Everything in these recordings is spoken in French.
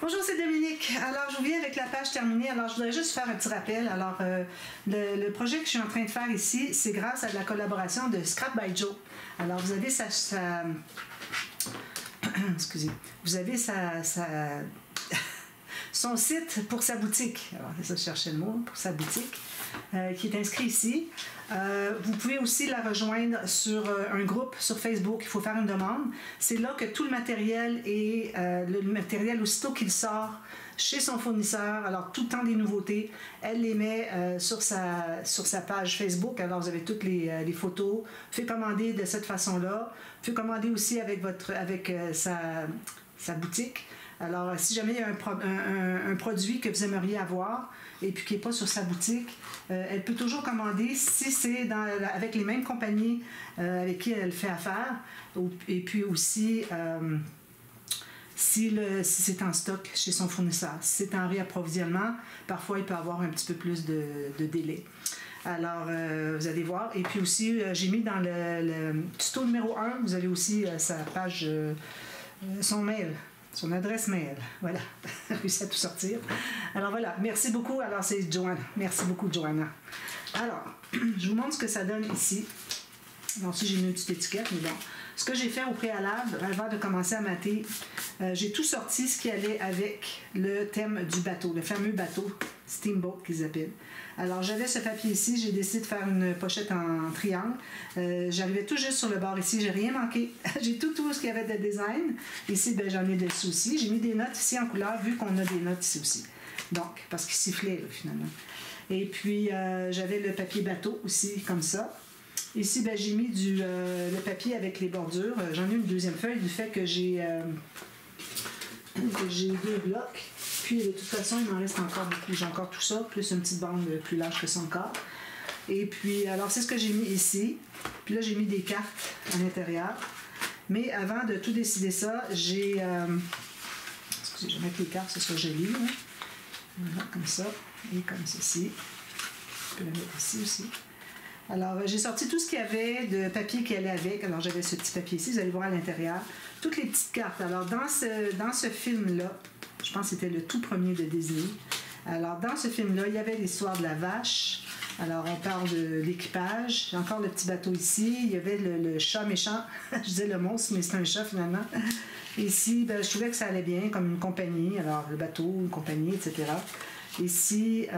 Bonjour, c'est Dominique. Alors, je vous viens avec la page terminée. Alors, je voudrais juste faire un petit rappel. Alors, le projet que je suis en train de faire ici, c'est grâce à la collaboration de Scrap by Joe. Alors, vous avez excusez. Vous avez son site pour sa boutique. Alors, c'est ça, je cherchais le mot, pour sa boutique, qui est inscrit ici. Vous pouvez aussi la rejoindre sur un groupe sur Facebook. Il faut faire une demande. C'est là que tout le matériel et le matériel aussitôt qu'il sort chez son fournisseur, alors tout le temps des nouveautés, elle les met sur sa page Facebook. Alors vous avez toutes les photos. Vous pouvez commander de cette façon-là. Vous pouvez commander aussi avec sa boutique. Alors, si jamais il y a un produit que vous aimeriez avoir et puis qui n'est pas sur sa boutique, elle peut toujours commander si c'est avec les mêmes compagnies avec qui elle fait affaire. Et puis aussi, si c'est en stock chez son fournisseur. Si c'est en réapprovisionnement, parfois il peut avoir un petit peu plus de délai. Alors, vous allez voir. Et puis aussi, j'ai mis dans le tuto numéro 1, vous avez aussi sa page, son mail. Son adresse mail. Voilà. J'ai réussi à tout sortir. Alors voilà. Merci beaucoup. Alors c'est Joanna. Merci beaucoup, Joanna. Alors, je vous montre ce que ça donne ici. Alors, si j'ai mis une petite étiquette, mais bon. Ce que j'ai fait au préalable, avant de commencer à mater, j'ai tout sorti ce qui allait avec le thème du bateau, le fameux bateau Steamboat qu'ils appellent. Alors, j'avais ce papier ici, j'ai décidé de faire une pochette en triangle. J'arrivais tout juste sur le bord ici, j'ai rien manqué. J'ai tout ce qu'il y avait de design. Ici, ben, j'en ai dessus aussi. J'ai mis des notes ici en couleur, vu qu'on a des notes ici aussi. Donc, parce qu'il sifflait, là, finalement. Et puis, j'avais le papier bateau aussi, comme ça. Ici, ben, j'ai mis le papier avec les bordures. J'en ai une deuxième feuille du fait que j'ai 2 blocs. Puis, de toute façon, il m'en reste encore beaucoup. J'ai encore tout ça, plus une petite bande plus large que ça encore. Et puis, alors, c'est ce que j'ai mis ici. Puis là, j'ai mis des cartes à l'intérieur. Mais avant de tout décider ça, j'ai... excusez, je vais mettre les cartes, ce soit joli. Hein? Voilà, comme ça. Et comme ceci. Je peux la mettre ici aussi. Alors, j'ai sorti tout ce qu'il y avait de papier qui allait avec. Alors, j'avais ce petit papier ici, vous allez voir à l'intérieur. Toutes les petites cartes. Alors, dans ce film-là, je pense que c'était le tout premier de Disney. Alors, dans ce film-là, il y avait l'histoire de la vache. Alors, on parle de l'équipage. J'ai encore le petit bateau ici. Il y avait le chat méchant. Je disais le monstre, mais c'est un chat finalement. Ici, ben, je trouvais que ça allait bien, comme une compagnie. Alors, le bateau, une compagnie, etc. Ici,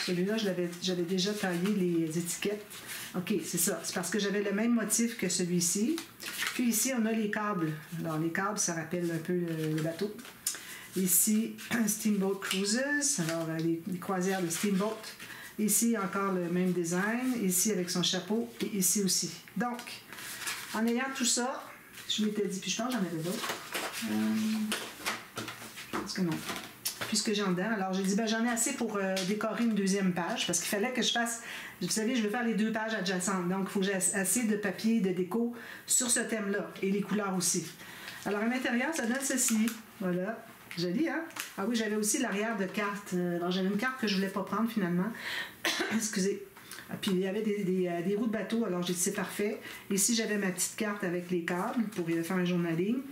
celui-là, j'avais déjà taillé les étiquettes. OK, c'est ça. C'est parce que j'avais le même motif que celui-ci. Puis ici, on a les câbles. Alors, les câbles, ça rappelle un peu le bateau. Ici, Steamboat Cruises. Alors, les croisières de Steamboat. Ici, encore le même design. Ici, avec son chapeau. Et ici aussi. Donc, en ayant tout ça, je m'étais dit, puis je pense que j'en avais d'autres. Je pense que non. Puis ce que j'ai en dedans. Alors, j'ai dit, ben, j'en ai assez pour décorer une deuxième page, parce qu'il fallait que je fasse, vous savez, je veux faire les 2 pages adjacentes. Donc, il faut que j'ai assez de papier de déco sur ce thème-là, et les couleurs aussi. Alors, à l'intérieur, ça donne ceci. Voilà. Joli, hein? Ah oui, j'avais aussi l'arrière de carte. Alors, j'avais une carte que je ne voulais pas prendre, finalement. Excusez. Puis, il y avait des roues de bateau. Alors, j'ai dit, c'est parfait. Ici, j'avais ma petite carte avec les câbles pour faire un journaling.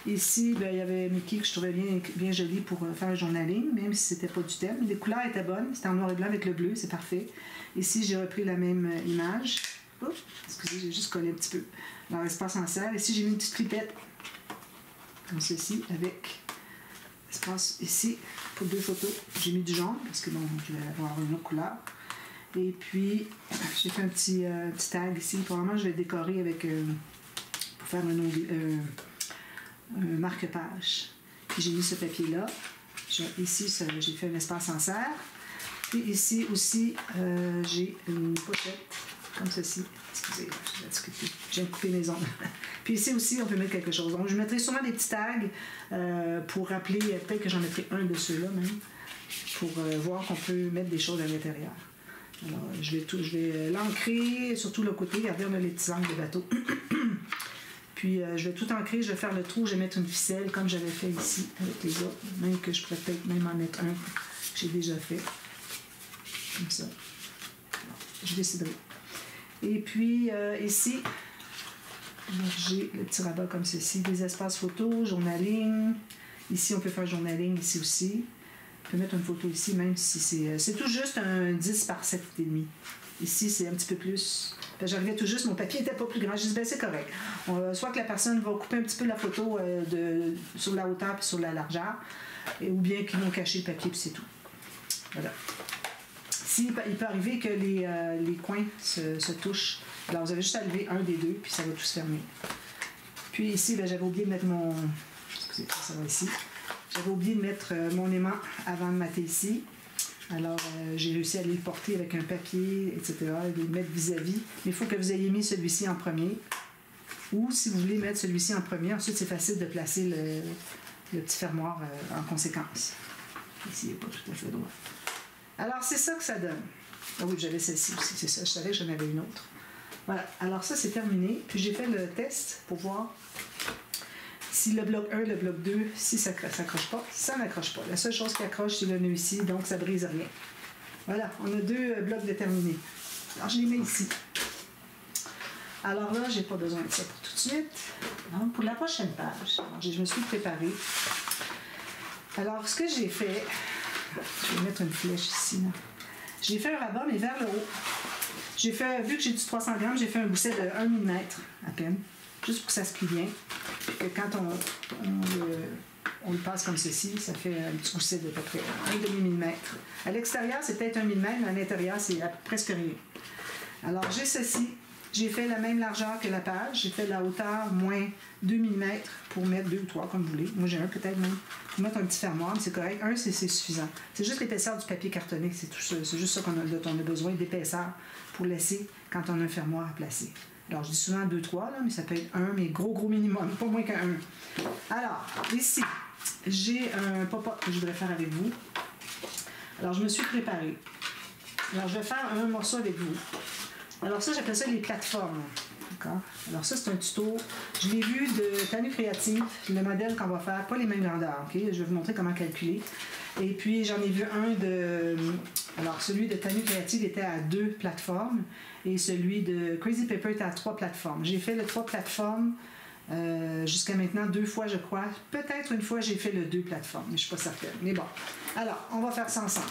Ici, ben, il y avait Mickey que je trouvais bien joli pour faire un journaling, même si c'était pas du thème. Les couleurs étaient bonnes. C'était en noir et blanc avec le bleu, c'est parfait. Ici, j'ai repris la même image. Oups, excusez, j'ai juste collé un petit peu dans l'espace en serre. Ici, j'ai mis une petite clipette, comme ceci, avec espace ici pour 2 photos. J'ai mis du jaune, parce que bon, je vais avoir une autre couleur. Et puis, j'ai fait un petit tag ici. Probablement, je vais le décorer avec, pour faire un marque-page. Puis j'ai mis ce papier-là. Ici, j'ai fait un espace en serre. Puis ici aussi, j'ai une pochette comme ceci. Excusez, j'ai coupé mes ongles. Puis ici aussi, on peut mettre quelque chose. Donc, je mettrai sûrement des petits tags pour rappeler, peut-être que j'en mettrai un de ceux-là même, pour voir qu'on peut mettre des choses à l'intérieur. Alors, je vais l'ancrer, surtout le côté. Regardez, on a les petits angles de bateau. Puis, je vais tout ancrer, je vais faire le trou, je vais mettre une ficelle, comme j'avais fait ici avec les autres. Même que je pourrais peut-être même en mettre un que j'ai déjà fait. Comme ça. Alors, je déciderai. Et puis, ici, Donc, j'ai le petit rabat comme ceci, des espaces photos, journaling. Ici, on peut faire journaling, ici aussi. On peut mettre une photo ici, même si c'est tout juste un 10 par 7,5. Ici, c'est un petit peu plus. J'arrivais tout juste, mon papier n'était pas plus grand. Je dis, ben c'est correct. Soit que la personne va couper un petit peu la photo sur la hauteur et sur la largeur, ou bien qu'ils vont cacher le papier, puis c'est tout. Voilà. Il peut arriver que les coins se touchent. Alors, vous avez juste à lever un des deux, puis ça va tout se fermer. Puis ici, ben, j'avais oublié de mettre mon... Excusez, ça va ici. J'avais oublié de mettre mon aimant avant de mater ici. Alors, j'ai réussi à aller le porter avec un papier, etc., et le mettre vis-à-vis. Mais il faut que vous ayez mis celui-ci en premier. Ou, si vous voulez mettre celui-ci en premier, ensuite, c'est facile de placer le petit fermoir en conséquence. Ici, il n'est pas tout à fait droit. Alors, c'est ça que ça donne. Ah oui, j'avais celle-ci aussi, c'est ça. Je savais que j'en avais une autre. Voilà. Alors, ça, c'est terminé. Puis, j'ai fait le test pour voir si le bloc 1, le bloc 2, si ça n'accroche pas, ça n'accroche pas. La seule chose qui accroche, c'est le nœud ici, donc ça ne brise rien. Voilà, on a deux blocs déterminés. Alors, je les mets ici. Alors là, je n'ai pas besoin de ça pour tout de suite. Donc, pour la prochaine page, alors, je me suis préparée. Alors, ce que j'ai fait, je vais mettre une flèche ici. J'ai fait un rabat, mais vers le haut. J'ai fait, vu que j'ai du 300 grammes, j'ai fait un gousset de 1 mm à peine, juste pour que ça se plie bien. Puis que quand on le passe comme ceci, ça fait un petit gousset de à peu près 1,5 mm. À l'extérieur, c'est peut-être 1 mm, mais à l'intérieur, c'est presque rien. Alors, j'ai ceci. J'ai fait la même largeur que la page. J'ai fait la hauteur moins 2 mm pour mettre 2 ou 3, comme vous voulez. Moi, j'ai un peut-être même. Pour mettre un petit fermoir, mais c'est correct. Un, c'est suffisant. C'est juste l'épaisseur du papier cartonné. C'est tout ça. C'est juste ça dont on a besoin, d'épaisseur pour laisser quand on a un fermoir à placer. Alors, je dis souvent 2, 3, là, mais ça peut être 1, mais gros minimum, pas moins qu'un 1. Alors, ici, j'ai un pop-up que je voudrais faire avec vous. Alors, je me suis préparée. Alors, je vais faire un morceau avec vous. Alors ça, j'appelle ça les plateformes. D'accord? Alors ça, c'est un tuto. Je l'ai vu de Tenue Créative, le modèle qu'on va faire, pas les mêmes grandeurs. Okay? Je vais vous montrer comment calculer. Et puis, j'en ai vu un de... Alors, celui de Tenue Créative était à 2 plateformes et celui de Crazy Paper était à 3 plateformes. J'ai fait le 3 plateformes jusqu'à maintenant 2 fois, je crois. Peut-être une fois, j'ai fait le 2 plateformes, mais je ne suis pas certaine. Mais bon. Alors, on va faire ça ensemble.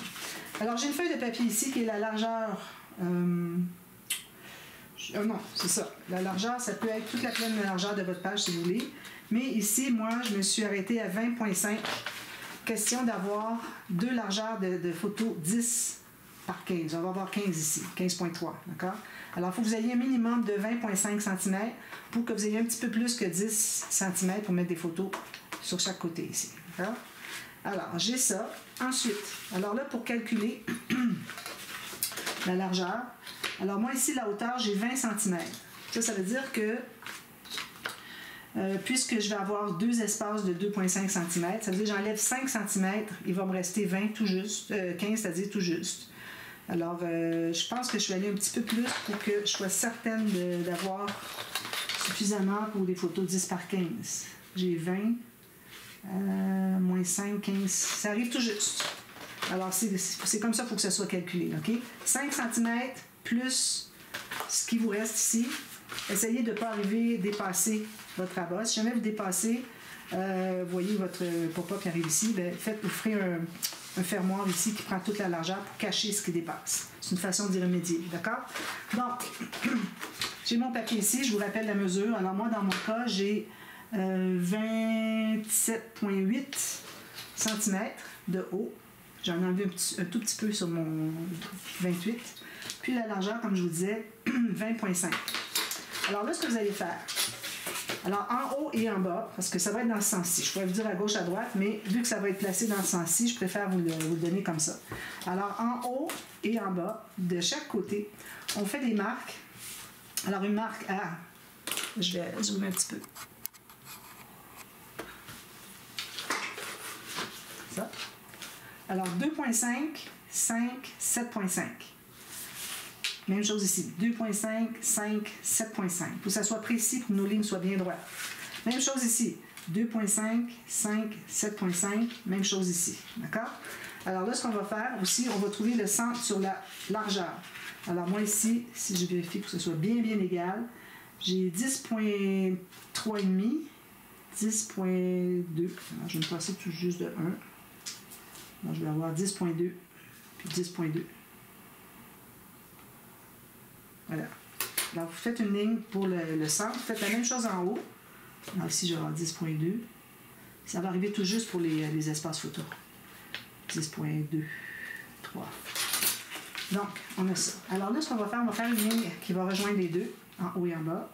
Alors, j'ai une feuille de papier ici qui est la largeur... non, c'est ça. La largeur, ça peut être toute la pleine largeur de votre page si vous voulez. Mais ici, moi, je me suis arrêtée à 20,5. Question d'avoir 2 largeurs de photos 10 par 15. On va avoir 15 ici, 15,3. D'accord? Alors, il faut que vous ayez un minimum de 20,5 cm pour que vous ayez un petit peu plus que 10 cm pour mettre des photos sur chaque côté ici. D'accord? Alors, j'ai ça. Ensuite, alors là, pour calculer la largeur, alors moi ici, la hauteur, j'ai 20 cm. Ça veut dire que puisque je vais avoir 2 espaces de 2,5 cm, ça veut dire que j'enlève 5 cm, il va me rester 20 tout juste, 15, c'est-à-dire tout juste. Alors, je pense que je vais aller un petit peu plus pour que je sois certaine d'avoir suffisamment pour des photos 10 par 15. J'ai 20, moins 5, 15, ça arrive tout juste. Alors, c'est comme ça qu'il faut que ça soit calculé, OK? 5 cm plus ce qui vous reste ici. Essayez de ne pas arriver à dépasser votre rabat. Si jamais vous dépassez, voyez votre pop-up qui arrive ici, bien, offrez un fermoir ici qui prend toute la largeur pour cacher ce qui dépasse. C'est une façon d'y remédier, d'accord? Donc, j'ai mon papier ici, je vous rappelle la mesure. Alors moi, dans mon cas, j'ai 27,8 cm de haut. J'en ai enlevé un tout petit peu sur mon 28. Puis la largeur, comme je vous disais, 20,5. Alors là, ce que vous allez faire, alors en haut et en bas, parce que ça va être dans ce sens-ci. Je pourrais vous dire à gauche, à droite, mais vu que ça va être placé dans ce sens-ci, je préfère vous le donner comme ça. Alors en haut et en bas, de chaque côté, on fait des marques. Alors une marque à... Je vais zoomer un petit peu. Ça. Alors 2,5, 5, 7,5. Même chose ici, 2,5, 5, 7,5. Il faut que ça soit précis pour que nos lignes soient bien droites. Même chose ici, 2,5, 5, 7,5. Même chose ici, d'accord? Alors là, ce qu'on va faire aussi, on va trouver le centre sur la largeur. Alors moi ici, si je vérifie que ce soit bien égal, J'ai 10.3,5, 10.2. Alors, je vais me passer tout juste de 1. Alors, je vais avoir 10.2, puis 10.2. Voilà. Alors, vous faites une ligne pour le centre. Vous faites la même chose en haut. Alors, ici, je vais avoir 10.2. Ça va arriver tout juste pour les espaces photo. 10.2, 3. Donc, on a ça. Alors là, ce qu'on va faire une ligne qui va rejoindre les deux, en haut et en bas.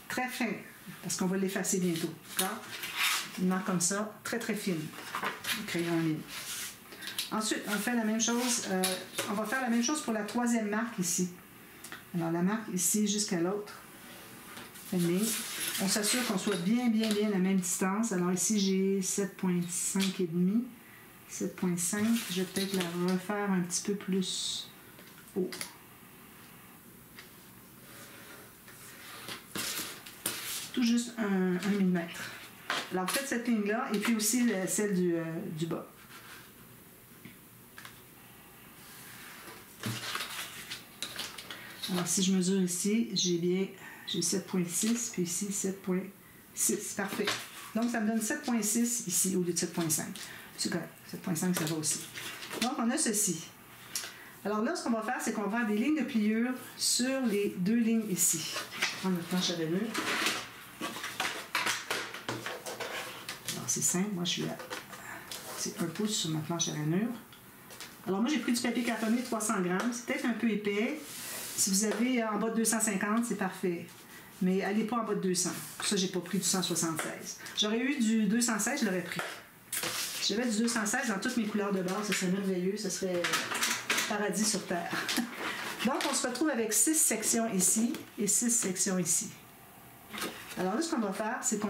Très fin, parce qu'on va l'effacer bientôt. D'accord? Une marque comme ça, très très fine. Crayon en ligne. Ensuite, on fait la même chose. On va faire la même chose pour la troisième marque ici. Alors, la marque ici jusqu'à l'autre. On s'assure qu'on soit bien à la même distance. Alors ici, j'ai 7.5 et demi. 7.5. Je vais peut-être la refaire un petit peu plus haut. Tout juste 1 mm. Alors, vous faites cette ligne-là et puis aussi celle du bas. Alors, si je mesure ici, j'ai 7.6, puis ici 7.6. Parfait. Donc, ça me donne 7.6 ici au lieu de 7.5. C'est correct. 7.5, ça va aussi. Donc, on a ceci. Alors là, ce qu'on va faire, c'est qu'on va faire des lignes de pliure sur les deux lignes ici. Je vais prendre notre planche à rainure. Alors, c'est simple. Moi, je suis à... C'est 1 pouce sur ma planche à rainure. Alors, moi, j'ai pris du papier cartonné 300 grammes. C'est peut-être un peu épais. Si vous avez en bas de 250, c'est parfait. Mais allez pas en bas de 200. Pour ça, j'ai pas pris du 176. J'aurais eu du 216, je l'aurais pris. Si j'avais du 216 dans toutes mes couleurs de base, ce serait merveilleux. Ce serait paradis sur Terre. Donc, on se retrouve avec 6 sections ici et 6 sections ici. Alors là, ce qu'on va faire, c'est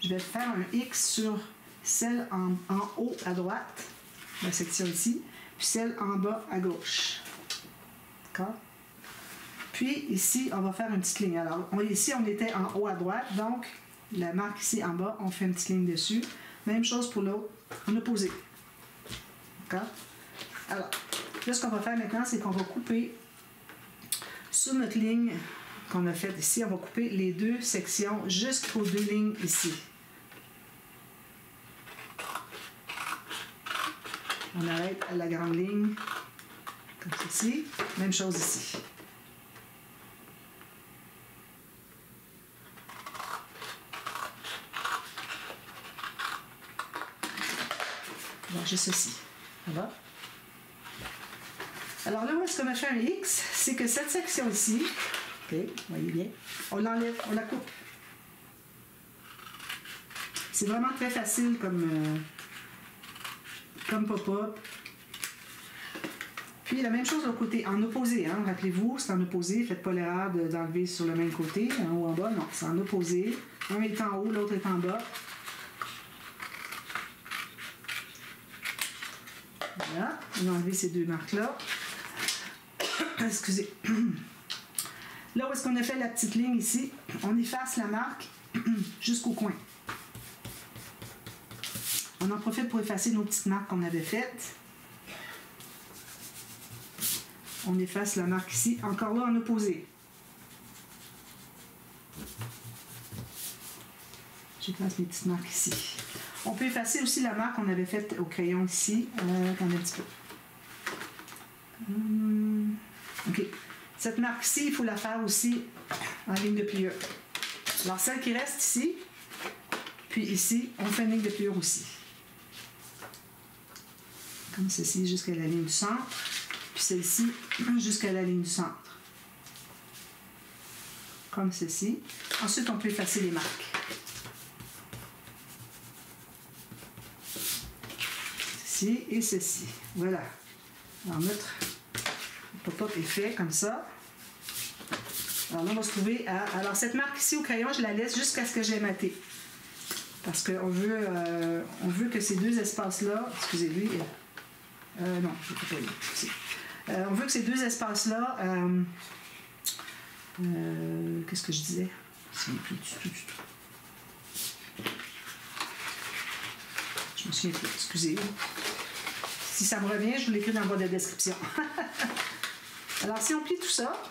je vais faire un X sur celle en haut à droite, la section ici, puis celle en bas à gauche. D'accord? Puis ici, on va faire une petite ligne. Alors, ici, on était en haut à droite, donc la marque ici en bas, on fait une petite ligne dessus. Même chose pour l'autre, en opposé. D'accord? Alors, là, ce qu'on va faire maintenant, c'est qu'on va couper sur notre ligne qu'on a faite ici, on va couper les deux sections jusqu'aux deux lignes ici. On arrête à la grande ligne, comme ceci. Même chose ici. Donc, j'ai ceci. Ça va? Alors là, où est-ce qu'on a fait un X? C'est que cette section ici, OK, voyez bien, on l'enlève, on la coupe. C'est vraiment très facile comme pop-up. Puis la même chose de l'autre côté, en opposé, hein, rappelez-vous, c'est en opposé, faites pas l'erreur d'enlever sur le même côté, en haut en bas, non, c'est en opposé. Un est en haut, l'autre est en bas. Voilà, on a enlevé ces deux marques-là. Excusez. Là où est-ce qu'on a fait la petite ligne ici, on efface la marque jusqu'au coin. On en profite pour effacer nos petites marques qu'on avait faites. On efface la marque ici, encore là en opposé. J'efface mes petites marques ici. On peut effacer aussi la marque qu'on avait faite au crayon ici. Attendez un petit peu. OK. Cette marque-ci, il faut la faire aussi en ligne de pliure. Alors, celle qui reste ici, puis ici, on fait une ligne de pliure aussi. Comme ceci, jusqu'à la ligne du centre. Puis celle-ci, jusqu'à la ligne du centre. Comme ceci. Ensuite, on peut effacer les marques. Ceci et ceci. Voilà. Alors, notre pop-up est fait comme ça. Alors là, on va se trouver à... Alors, cette marque ici au crayon, je la laisse jusqu'à ce que je l'ai matée. Parce qu'on veut que ces deux espaces-là... Excusez-lui. Non, je ne peux pas lire. On veut que ces deux espaces-là... qu'est-ce que je disais? Je me souviens plus du tout. Je me souviens plus. Excusez. Si ça me revient, je vous l'écris dans le bas de la description. Alors, si on plie tout ça,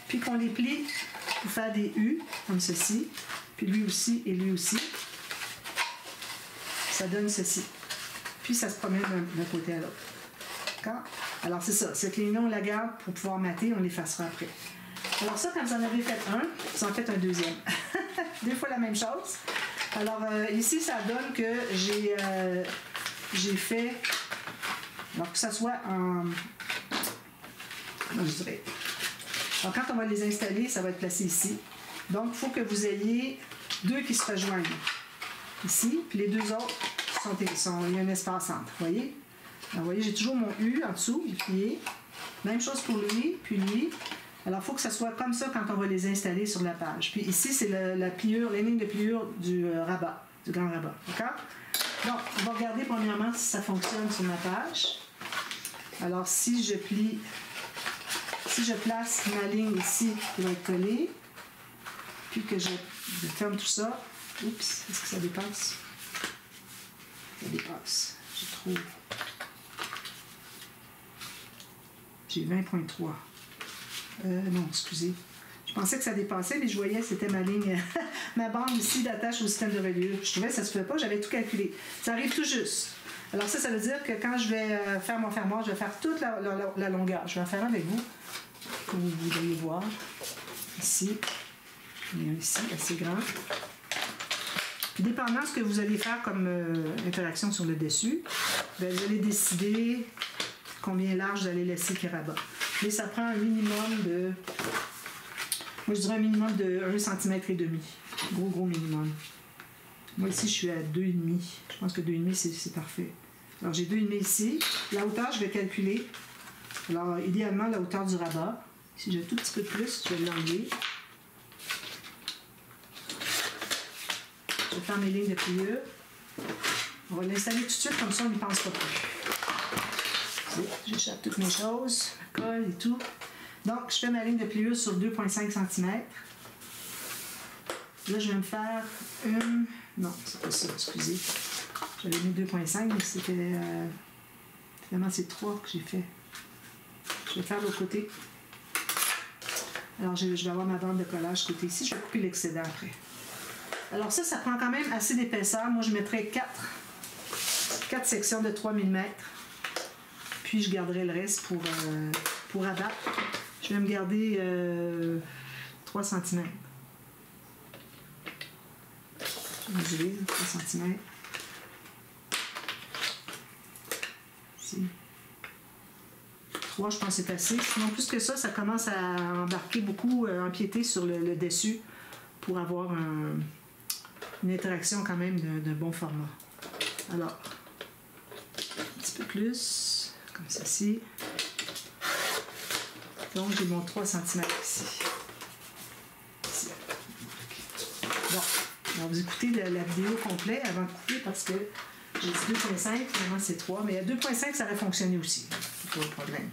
puis qu'on les plie pour faire des U, comme ceci, puis lui aussi et lui aussi. Ça donne ceci. Puis ça se promène d'un côté à l'autre. D'accord? Alors c'est ça, cette ligne-là, on la garde pour pouvoir mater, on l'effacera après. Alors ça, quand vous en avez fait un, vous en faites un deuxième. 2 fois la même chose. Alors ici, ça donne que j'ai fait, alors que ça soit en, comment je dirais, alors quand on va les installer, ça va être placé ici. Donc, il faut que vous ayez 2 qui se rejoignent ici, puis les 2 autres, il y a un espace entre, vous voyez? Alors, vous voyez, j'ai toujours mon U en dessous, du pied. Même chose pour lui, puis lui. Alors, il faut que ça soit comme ça quand on va les installer sur la page. Puis ici, c'est la pliure, les lignes de pliure du rabat, du grand rabat. D'accord? Donc, on va regarder premièrement si ça fonctionne sur ma page. Alors, si je place ma ligne ici qui va être collée, puis que je ferme tout ça, oups, est-ce que ça dépasse? Ça dépasse. Je trouve. J'ai 20.3. Non, excusez. Je pensais que ça dépassait, mais je voyais que c'était ma ligne, ma bande ici d'attache au système de reliure. Je trouvais que ça se fait pas, j'avais tout calculé. Ça arrive tout juste. Alors ça veut dire que quand je vais faire mon fermoir, je vais faire toute la longueur. Je vais en faire un avec vous, comme vous voudriez voir. Ici. Il y a un ici, assez grand. Puis, dépendant de ce que vous allez faire comme interaction sur le dessus, bien, vous allez décider combien large vous allez laisser qui rabat. Mais ça prend un minimum de... Moi, je dirais un minimum de 1,5 cm. Gros minimum. Moi, ici, je suis à 2,5. Je pense que 2,5, c'est parfait. Alors, j'ai 2,5 ici. La hauteur, je vais calculer. Alors, idéalement, la hauteur du rabat. Si j'ai un tout petit peu de plus, je vais l'enlever. Je vais faire mes lignes de pliure. On va l'installer tout de suite, comme ça, on n'y pense pas plus. J'échappe toutes mes choses, ma colle et tout. Donc, je fais ma ligne de pliure sur 2,5 cm. Là, je vais me faire une... Non, c'est pas ça, excusez. J'avais mis 2,5, mais c'était... Finalement, c'est 3 que j'ai fait. Je vais faire l'autre côté. Alors, je vais avoir ma bande de collage côté ici. Je vais couper l'excédent après. Alors ça prend quand même assez d'épaisseur. Moi, je mettrais 4 sections de 3 mm. Puis, je garderai le reste pour abattre. Je vais me garder 3 cm. Mesurer 3 cm. Ici. 3, je pense que c'est assez. Sinon, plus que ça, ça commence à embarquer beaucoup, empiéter sur le dessus pour avoir une interaction quand même d'un bon format. Alors, un petit peu plus, comme ceci. Donc, j'ai mon 3 cm ici. Bon, alors vous écoutez la vidéo complète avant de couper parce que j'ai dit 2,5, finalement c'est 3, mais à 2,5 ça aurait fonctionné aussi. Pas de problème.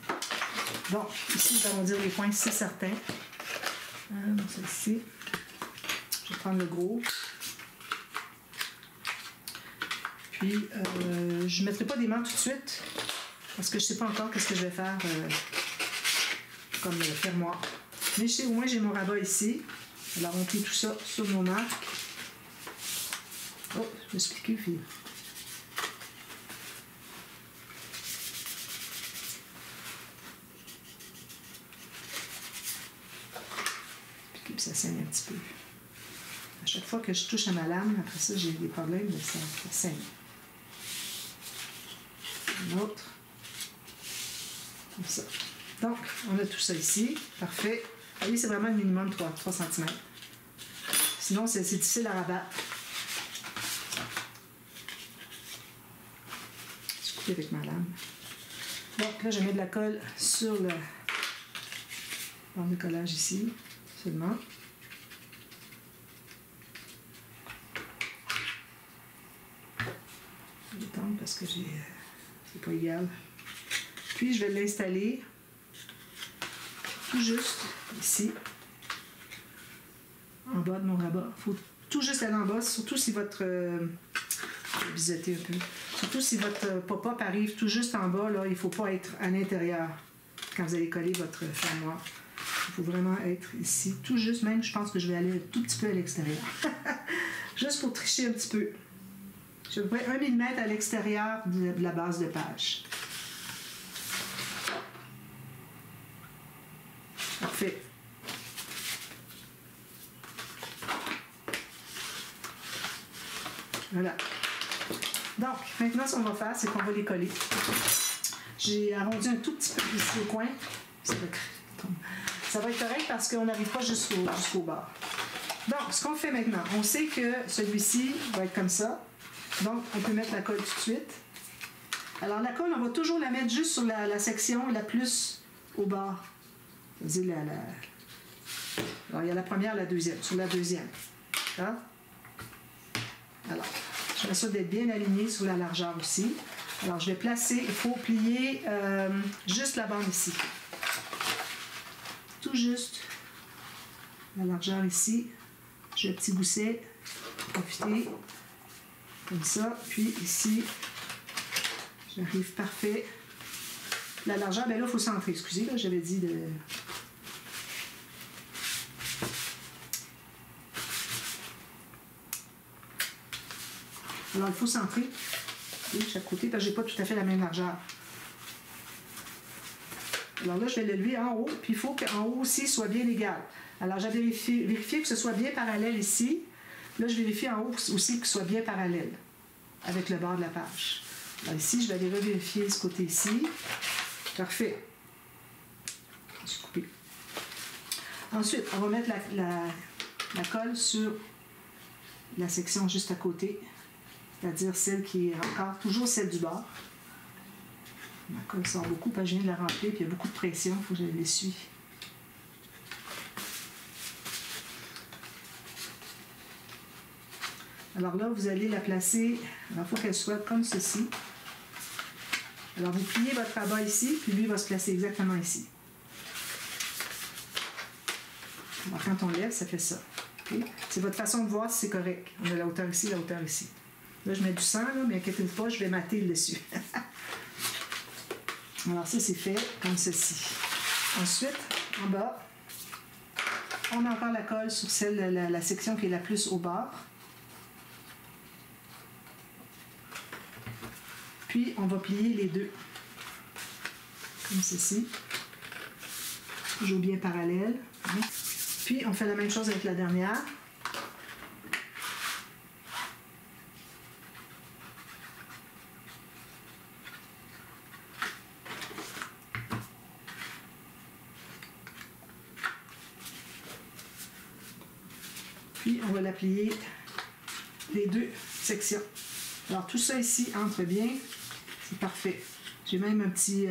Bon, ici nous allons dire les points, c'est certain. Celle-ci. Je vais prendre le gros. Puis, je ne mettrai pas des mains tout de suite parce que je ne sais pas encore qu'est-ce que je vais faire comme fermoir. Mais je sais, au moins, j'ai mon rabat ici. Alors, on plie tout ça sur nos marques. Oh, je vais expliquer, fille. Puis ça saigne un petit peu. À chaque fois que je touche à ma lame, après ça, j'ai des problèmes, mais ça saigne. Une autre. Comme ça. Donc, on a tout ça ici. Parfait. Vous voyez, c'est vraiment le minimum 3 cm. Sinon, c'est difficile à rabattre. Je coupe avec ma lame. Donc, là, je mets de la colle sur le bande de collage ici, seulement. Je vais étendre parce que c'est pas égal. Puis, je vais l'installer tout juste ici, en bas de mon rabat. Il faut tout juste aller en bas, surtout si votre... je vais biseauter un peu. Surtout si votre pop-up arrive tout juste en bas, là, il ne faut pas être à l'intérieur quand vous allez coller votre fermoir. Il faut vraiment être ici, tout juste, même je pense que je vais aller un tout petit peu à l'extérieur. Juste pour tricher un petit peu. Je vais à peu près 1 mm à l'extérieur de la base de page. Parfait. Voilà. Donc, maintenant, ce qu'on va faire, c'est qu'on va les coller. J'ai arrondi un tout petit peu ici au coin. Ça va être correct parce qu'on n'arrive pas jusqu'au bord. Donc, ce qu'on fait maintenant, on sait que celui-ci va être comme ça. Donc, on peut mettre la colle tout de suite. Alors, la colle, on va toujours la mettre juste sur la section la plus au bord. C'est-à-dire Alors, il y a la première, la deuxième. Sur la deuxième. D'accord? Alors, je m'assure d'être bien aligné sur la largeur aussi. Alors, je vais placer, il faut plier juste la bande ici. Tout juste la largeur ici. J'ai un petit gousset, profiter, comme ça. Puis ici, j'arrive parfait. La largeur, bien là, il faut centrer. Excusez, là, j'avais dit de... Alors, il faut centrer de chaque côté parce que je n'ai pas tout à fait la même largeur. Alors là, je vais le lever en haut, puis il faut qu'en haut aussi soit bien égal. Alors, j'ai vérifié que ce soit bien parallèle ici. Là, je vérifie en haut aussi que ce soit bien parallèle avec le bord de la page. Alors ici, je vais aller revérifier ce côté ici. Parfait. Je vais couper. Ensuite, on va mettre la colle sur la section juste à côté. C'est-à-dire celle qui est encore, toujours celle du bord. Ma colle sort beaucoup parce que je viens de la remplir, puis il y a beaucoup de pression, il faut que je l'essuie. Alors là, vous allez la placer, il faut qu'elle soit comme ceci. Alors vous pliez votre rabat ici, puis lui va se placer exactement ici. Alors quand on lève, ça fait ça. Okay? C'est votre façon de voir si c'est correct. On a la hauteur ici, la hauteur ici. Là, je mets du sang, là, mais inquiétez-vous pas, je vais mater le dessus. Alors ça, c'est fait comme ceci. Ensuite, en bas, on a encore la colle sur la section qui est la plus au bord. Puis, on va plier les deux. Comme ceci. Toujours bien parallèle. Puis, on fait la même chose avec la dernière. Puis, on va la plier les deux sections. Alors, tout ça ici entre bien. C'est parfait. J'ai même un petit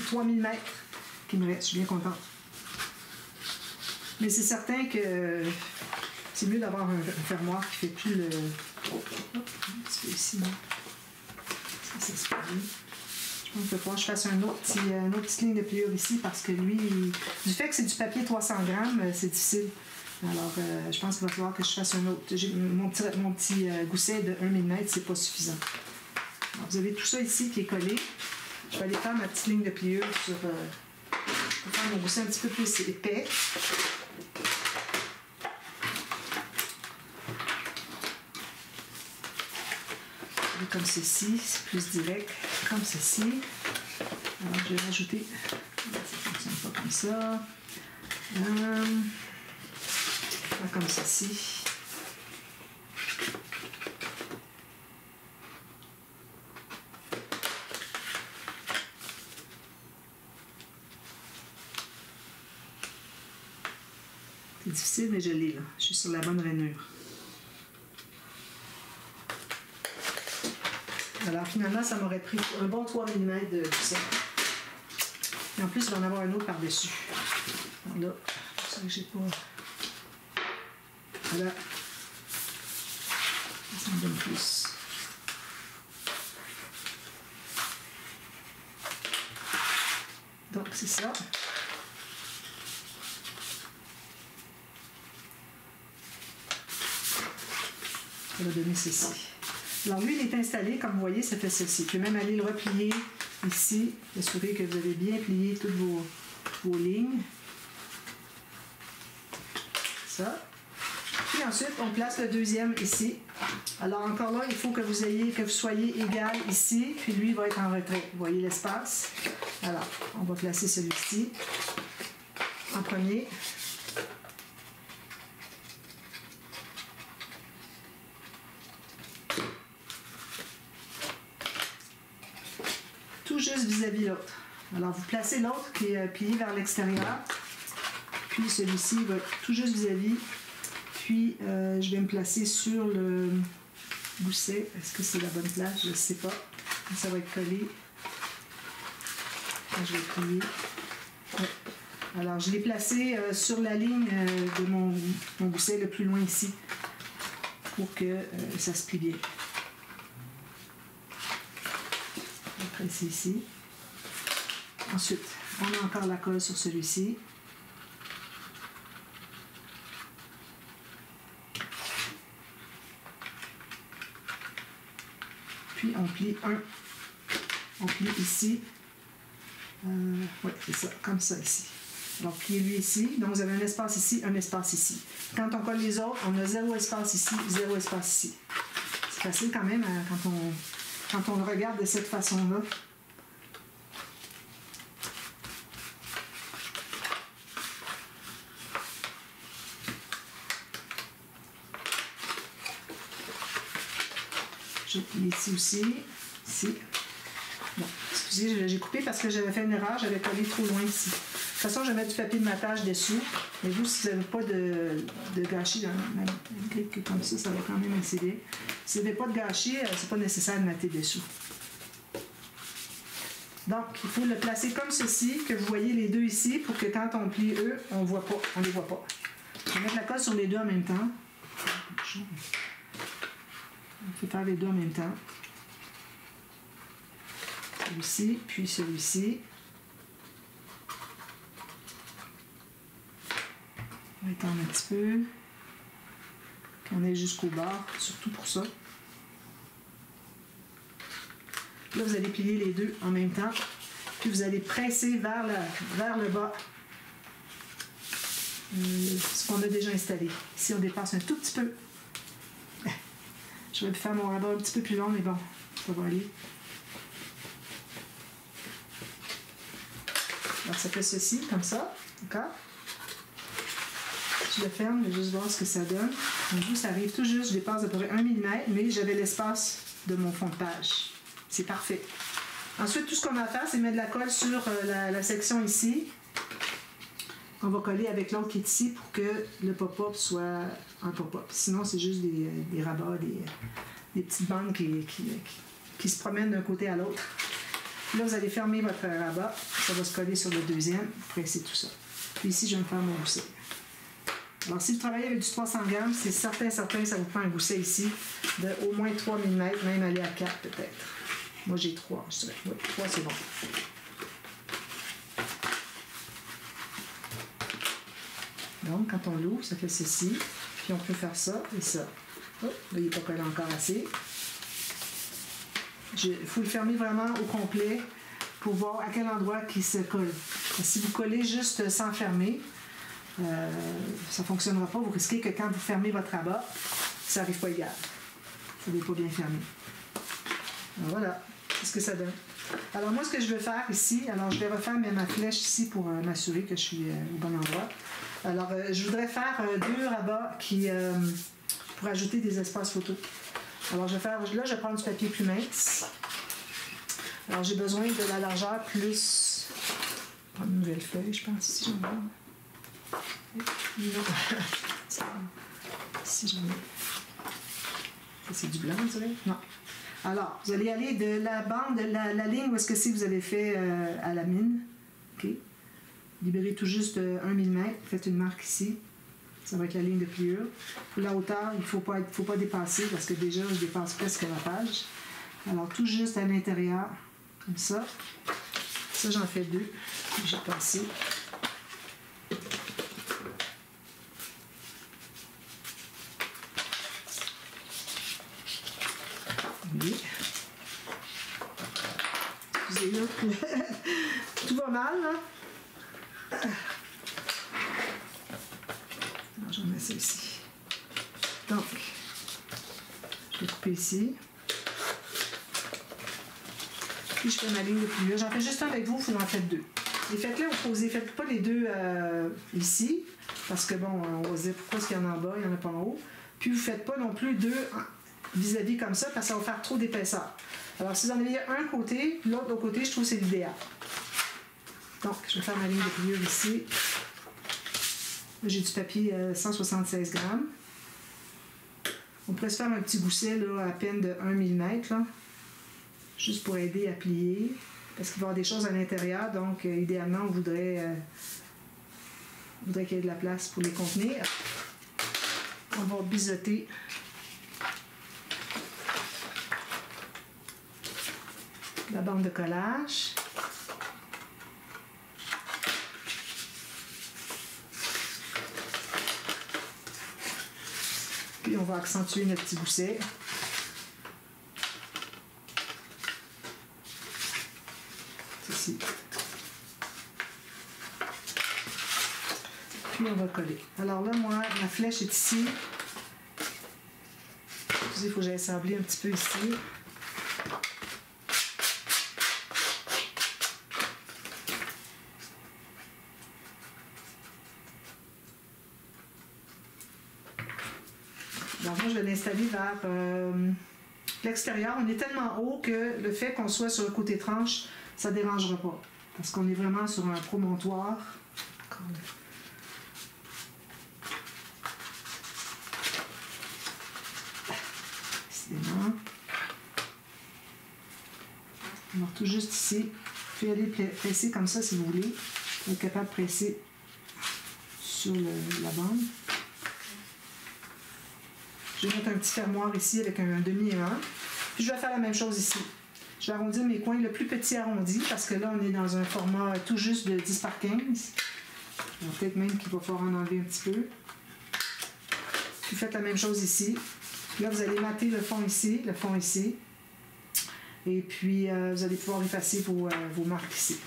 3 mm qui me reste. Je suis bien contente. Mais c'est certain que c'est mieux d'avoir un fermoir qui fait plus le... Oh, un petit peu ici, non? Ça se fait bien. Je pense qu'il faut que je fasse une autre petite ligne de pliure ici parce que lui, du fait que c'est du papier 300 grammes, c'est difficile. Alors, je pense qu'il va falloir que je fasse un autre. Mon petit gousset de 1 mm, c'est pas suffisant. Alors, vous avez tout ça ici qui est collé. Je vais aller faire ma petite ligne de pliure pour faire mon gousset un petit peu plus épais. Comme ceci, c'est plus direct, comme ceci. Alors, je vais rajouter. Ça ne fonctionne pas comme ça. Comme ceci. C'est difficile, mais je l'ai là. Je suis sur la bonne rainure. Alors finalement, ça m'aurait pris un bon 3 mm de gousset. Et en plus, il va en avoir un autre par-dessus. Là, c'est ça que j'ai pas... Voilà. Ça me donne plus. Donc, c'est ça. On va donner ceci. Alors, lui, il est installé. Comme vous voyez, ça fait ceci. Je peux même aller le replier ici. Assurer que vous avez bien plié toutes vos lignes. ça. Puis ensuite, on place le deuxième ici. Alors encore là, il faut que vous soyez égal ici, puis lui va être en retrait. Vous voyez l'espace? Alors, on va placer celui-ci en premier. Tout juste vis-à-vis l'autre. Alors, vous placez l'autre qui est plié vers l'extérieur. Puis celui-ci va tout juste vis-à-vis. Puis, je vais me placer sur le gousset. Est-ce que c'est la bonne place? Je ne sais pas. Ça va être collé. Je vais plier. Ouais. Alors, je l'ai placé sur la ligne de mon gousset le plus loin ici pour que ça se plie bien. Je vais presser ici. Ensuite, on a encore la colle sur celui-ci. Puis on plie on plie ici. Oui, c'est ça, comme ça ici. Donc, pliez-lui ici. Donc, vous avez un espace ici, un espace ici. Quand on colle les autres, on a 0 espace ici, 0 espace ici. C'est facile quand même quand on le regarde de cette façon-là. Je plie ici aussi, ici. Bon, excusez, j'ai coupé parce que j'avais fait une erreur, j'avais collé trop loin ici. De toute façon, je vais mettre du papier de matage dessus. Mais vous, si vous n'avez pas de gâchis, un clic comme ça va quand même assez bien. Si vous n'avez pas de gâchis, c'est pas nécessaire de mater dessous. Donc, il faut le placer comme ceci, que vous voyez les deux ici, pour que quand on plie eux, on ne les voit pas. Je vais mettre la colle sur les deux en même temps. On peut faire les deux en même temps. Celui-ci, puis celui-ci. On va étendre un petit peu. Qu'on aille jusqu'au bord, surtout pour ça. Là, vous allez plier les deux en même temps. Puis vous allez presser vers le bas ce qu'on a déjà installé. Ici, on dépasse un tout petit peu. Je vais faire mon rabat un petit peu plus long, mais bon, ça va aller. Alors, ça fait ceci, comme ça. D'accord? Je le ferme, je vais juste voir ce que ça donne. Donc, vous, ça arrive tout juste, je dépasse à peu près 1 mm, mais j'avais l'espace de mon fond de page. C'est parfait. Ensuite, tout ce qu'on a à faire, c'est mettre de la colle sur la section ici. On va coller avec l'autre qui est ici pour que le pop-up soit un pop-up. Sinon, c'est juste des rabats, des petites bandes qui se promènent d'un côté à l'autre. Là, vous allez fermer votre rabat. Ça va se coller sur le deuxième. Presser tout ça. Puis ici, je vais me faire mon gousset. Alors, si vous travaillez avec du 300 grammes, c'est certain, ça vous prend un gousset ici de au moins 3 mm, même aller à 4 peut-être. Moi, j'ai 3, je dirais. Oui, 3, c'est bon. Donc, quand on l'ouvre, ça fait ceci. Puis on peut faire ça et ça. Oh, là, il n'est pas collé encore assez. Il faut le fermer vraiment au complet pour voir à quel endroit il se colle. Si vous collez juste sans fermer, ça ne fonctionnera pas. Vous risquez que quand vous fermez votre rabat, ça n'arrive pas égal. Ça n'est pas bien fermé. Alors voilà, c'est ce que ça donne. Alors moi, ce que je veux faire ici, alors je vais refaire ma flèche ici pour m'assurer que je suis au bon endroit. Alors, je voudrais faire 2 rabats pour ajouter des espaces photos. Alors, je vais faire, là, je vais prendre du papier plus mince. Alors, j'ai besoin de la largeur plus... Je vais prendre une nouvelle feuille, je pense, ici, j'en ai. Non. Ici, j'en ai. Ça, c'est du blanc, vous savez? Non. Alors, vous allez aller de la bande, la ligne où est-ce que c'est que vous avez fait à la mine. OK. Libérez tout juste 1 mm. Faites une marque ici. Ça va être la ligne de pliure. Pour la hauteur, il ne faut pas dépasser parce que déjà, je dépasse presque la page. Alors, tout juste à l'intérieur, comme ça. Ça, j'en fais 2. J'ai passé. Oui. Excusez-moi. Tout va mal, là. Alors, je vais mettre ça ici. Donc, je vais couper ici. Puis je fais ma ligne de pliure. J'en fais juste un avec vous, vous en faites deux. Et faites-les opposés. Faites pas les deux ici, parce que bon, on va se dire pourquoi est-ce qu'il y en a en bas, il n'y en a pas en haut. Puis vous faites pas non plus deux vis-à-vis comme ça, parce que ça va faire trop d'épaisseur. Alors si vous en avez un côté, l'autre côté, je trouve que c'est l'idéal. Donc, je vais faire ma ligne de pliure ici. J'ai du papier 176 grammes. On pourrait se faire un petit gousset là, à peine de 1 mm, là, juste pour aider à plier, parce qu'il va y avoir des choses à l'intérieur, donc idéalement, on voudrait qu'il y ait de la place pour les contenir. On va biseauter la bande de collage. Puis on va accentuer notre petit gousset. Ici. Puis on va coller. Alors là, moi, ma flèche est ici. Excusez, il faut que j'aille sabler un petit peu ici. Donc moi, je vais l'installer vers l'extérieur. On est tellement haut que le fait qu'on soit sur le côté tranche, ça ne dérangera pas. Parce qu'on est vraiment sur un promontoire. Décidément. On va tout juste ici. Vous pouvez aller presser comme ça si vous voulez. Vous êtes capable de presser sur la bande. Je vais mettre un petit fermoir ici avec un demi-1. Puis je vais faire la même chose ici. Je vais arrondir mes coins le plus petit arrondi parce que là, on est dans un format tout juste de 10 par 15. Peut-être même qu'il va falloir en enlever un petit peu. Puis faites la même chose ici. Là, vous allez mater le fond ici, Et puis, vous allez pouvoir effacer vos marques ici.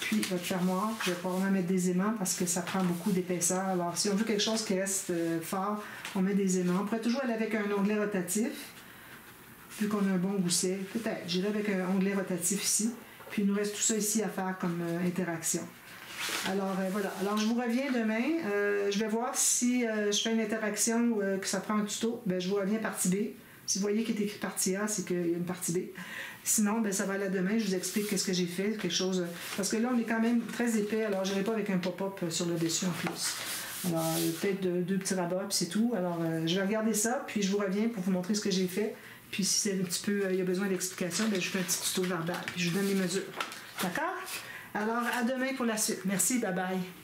Puis, votre fermoir, je vais probablement mettre des aimants parce que ça prend beaucoup d'épaisseur. Alors, si on veut quelque chose qui reste fort, on met des aimants. On pourrait toujours aller avec un onglet rotatif, vu qu'on a un bon gousset. Peut-être, j'irai avec un onglet rotatif ici. Puis, il nous reste tout ça ici à faire comme interaction. Alors, voilà. Alors, je vous reviens demain. Je vais voir si je fais une interaction ou que ça prend un tuto. Bien, je vous reviens partie B. Si vous voyez qu'il est écrit partie A, c'est qu'il y a une partie B. Sinon, bien, ça va aller demain. Je vous explique qu'est-ce que j'ai fait. Quelque chose... Parce que là, on est quand même très épais. Alors, je n'irai pas avec un pop-up sur le dessus en plus. Alors, peut-être deux petits rabats, puis c'est tout. Alors, je vais regarder ça, puis je vous reviens pour vous montrer ce que j'ai fait. Puis, si c'est un petit peu... il y a besoin d'explication, bien, je fais un petit tuto verbal. Puis, je vous donne les mesures. D'accord? Alors, à demain pour la suite. Merci. Bye-bye.